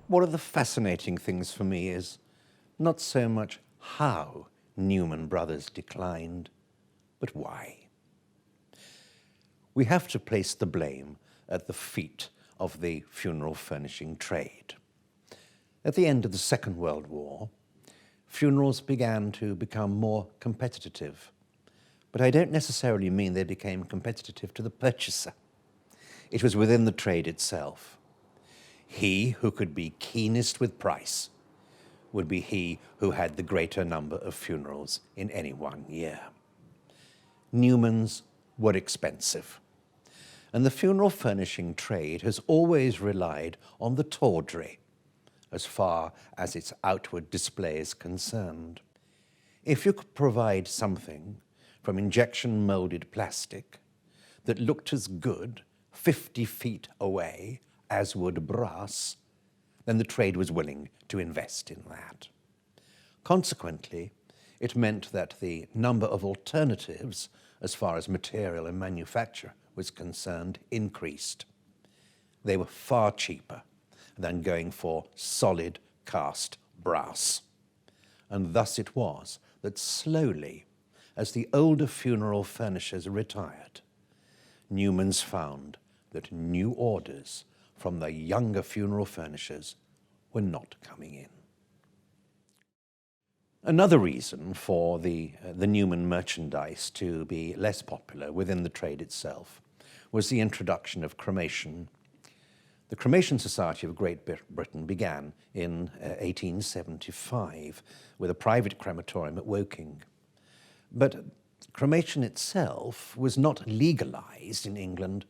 One of the fascinating things for me is not so much how Newman Brothers declined, but why. We have to place the blame at the feet of the funeral furnishing trade. At the end of the Second World War, funerals began to become more competitive, but I don't necessarily mean they became competitive to the purchaser. It was within the trade itself. He who could be keenest with price would be he who had the greater number of funerals in any one year. Newman's were expensive, and the funeral furnishing trade has always relied on the tawdry as far as its outward display is concerned. If you could provide something from injection molded plastic that looked as good 50 feet away as would brass, then the trade was willing to invest in that. Consequently, it meant that the number of alternatives as far as material and manufacture was concerned increased. They were far cheaper than going for solid cast brass. And thus it was that slowly, as the older funeral furnishers retired, Newman's found that new orders from the younger funeral furnishers were not coming in. Another reason for the Newman merchandise to be less popular within the trade itself was the introduction of cremation. The Cremation Society of Great Britain began in 1875 with a private crematorium at Woking. But cremation itself was not legalized in England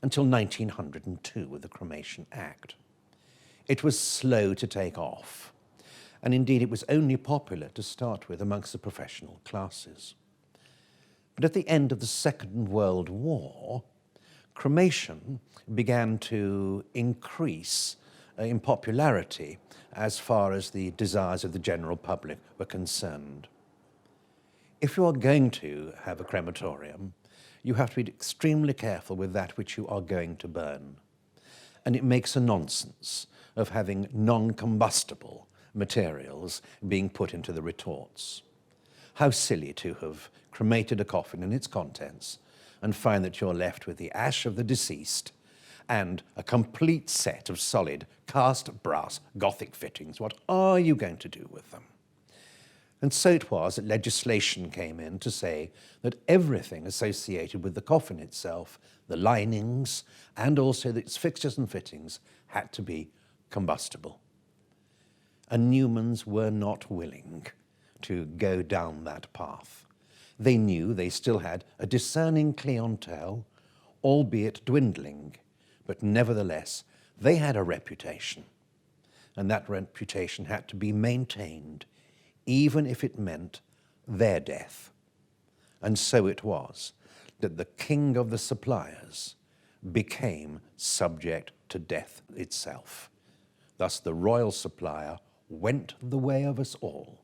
until 1902 with the Cremation Act. It was slow to take off, and indeed it was only popular to start with amongst the professional classes. But at the end of the Second World War, cremation began to increase in popularity as far as the desires of the general public were concerned. If you are going to have a crematorium, you have to be extremely careful with that which you are going to burn. And it makes a nonsense of having non-combustible materials being put into the retorts. How silly to have cremated a coffin and its contents and find that you're left with the ash of the deceased and a complete set of solid cast brass Gothic fittings. What are you going to do with them? And so it was that legislation came in to say that everything associated with the coffin itself, the linings, and also its fixtures and fittings, had to be combustible. And Newmans were not willing to go down that path. They knew they still had a discerning clientele, albeit dwindling, but nevertheless, they had a reputation, and that reputation had to be maintained, even if it meant their death. And so it was that the king of the suppliers became subject to death itself. Thus the royal supplier went the way of us all.